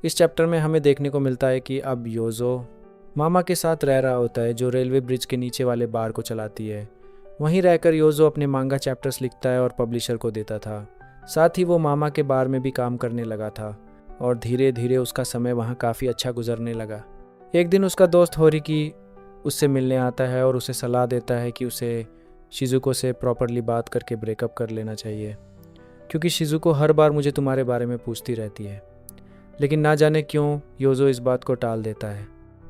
इस चैप्टर में हमें देखने को मिलता है कि अब योजो मामा के साथ रह रहा होता है, जो रेलवे ब्रिज के नीचे वाले बार को चलाती है। वहीं रहकर योजो अपने मांगा चैप्टर्स लिखता है और पब्लिशर को देता था। साथ ही वो मामा के बार में भी काम करने लगा था और धीरे धीरे उसका समय वहाँ काफ़ी अच्छा गुजरने लगा। एक दिन उसका दोस्त होरिकी उससे मिलने आता है और उसे सलाह देता है कि उसे शिजुको से प्रॉपरली बात करके ब्रेकअप कर लेना चाहिए, क्योंकि शिजुको हर बार मुझे तुम्हारे बारे में पूछती रहती है। लेकिन ना जाने क्यों योजो इस बात को टाल देता है।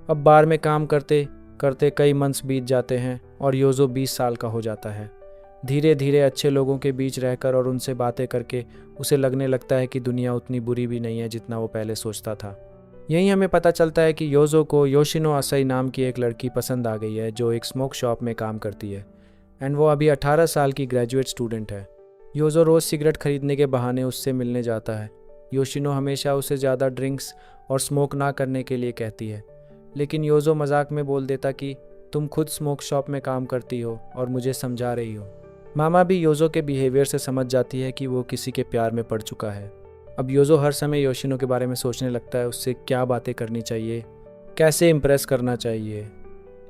अब बार में काम करते करते कई मंथ्स बीत जाते हैं और योजो 20 साल का हो जाता है। धीरे धीरे अच्छे लोगों के बीच रहकर और उनसे बातें करके उसे लगने लगता है कि दुनिया उतनी बुरी भी नहीं है जितना वो पहले सोचता था। यहीं हमें पता चलता है कि योजो को योशिनो असाई नाम की एक लड़की पसंद आ गई है, जो एक स्मोक शॉप में काम करती है एंड वो अभी 18 साल की ग्रेजुएट स्टूडेंट है। योजो रोज़ सिगरेट खरीदने के बहाने उससे मिलने जाता है। योशिनो हमेशा उसे ज़्यादा ड्रिंक्स और स्मोक ना करने के लिए कहती है, लेकिन योजो मजाक में बोल देता कि तुम खुद स्मोक शॉप में काम करती हो और मुझे समझा रही हो। मामा भी योजो के बिहेवियर से समझ जाती है कि वो किसी के प्यार में पड़ चुका है। अब योजो हर समय योशिनो के बारे में सोचने लगता है, उससे क्या बातें करनी चाहिए, कैसे इम्प्रेस करना चाहिए।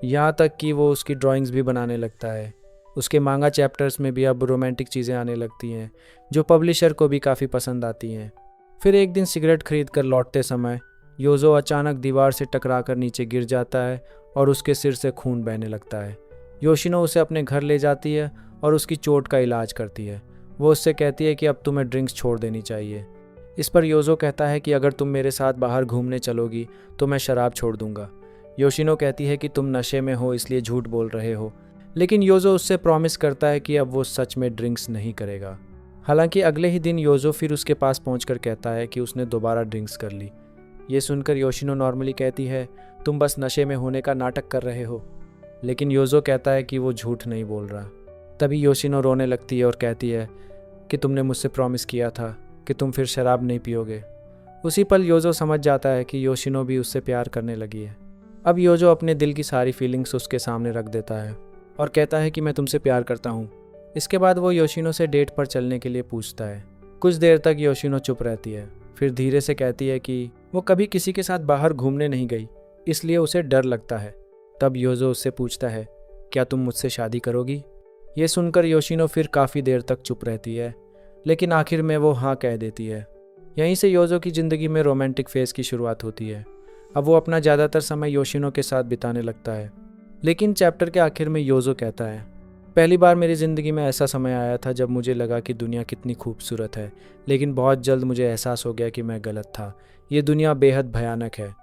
यहाँ तक कि वो उसकी ड्राइंग्स भी बनाने लगता है। उसके मांगा चैप्टर्स में भी अब रोमांटिक चीज़ें आने लगती हैं, जो पब्लिशर को भी काफ़ी पसंद आती हैं। फिर एक दिन सिगरेट खरीद कर लौटते समय योजो अचानक दीवार से टकराकर नीचे गिर जाता है और उसके सिर से खून बहने लगता है। योशिनो उसे अपने घर ले जाती है और उसकी चोट का इलाज करती है। वो उससे कहती है कि अब तुम्हें ड्रिंक्स छोड़ देनी चाहिए। इस पर योजो कहता है कि अगर तुम मेरे साथ बाहर घूमने चलोगी तो मैं शराब छोड़ दूंगा। योशिनो कहती है कि तुम नशे में हो इसलिए झूठ बोल रहे हो, लेकिन योजो उससे प्रॉमिस करता है कि अब वो सच में ड्रिंक्स नहीं करेगा। हालांकि अगले ही दिन योजो फिर उसके पास पहुंचकर कहता है कि उसने दोबारा ड्रिंक्स कर ली। ये सुनकर योशिनो नॉर्मली कहती है, तुम बस नशे में होने का नाटक कर रहे हो, लेकिन योजो कहता है कि वो झूठ नहीं बोल रहा। तभी योशिनो रोने लगती है और कहती है कि तुमने मुझसे प्रॉमिस किया था कि तुम फिर शराब नहीं पियोगे। उसी पल योजो समझ जाता है कि योशिनो भी उससे प्यार करने लगी है। अब योजो अपने दिल की सारी फीलिंग्स उसके सामने रख देता है और कहता है कि मैं तुमसे प्यार करता हूँ। इसके बाद वो योशिनो से डेट पर चलने के लिए पूछता है। कुछ देर तक योशिनो चुप रहती है, फिर धीरे से कहती है कि वो कभी किसी के साथ बाहर घूमने नहीं गई, इसलिए उसे डर लगता है। तब योजो उससे पूछता है, क्या तुम मुझसे शादी करोगी? ये सुनकर योशिनो फिर काफ़ी देर तक चुप रहती है, लेकिन आखिर में वो हाँ कह देती है। यहीं से योजो की ज़िंदगी में रोमांटिक फेज़ की शुरुआत होती है। अब वो अपना ज़्यादातर समय योशिनो के साथ बिताने लगता है। लेकिन चैप्टर के आखिर में योजो कहता है, पहली बार मेरी ज़िंदगी में ऐसा समय आया था जब मुझे लगा कि दुनिया कितनी खूबसूरत है, लेकिन बहुत जल्द मुझे एहसास हो गया कि मैं गलत था। ये दुनिया बेहद भयानक है।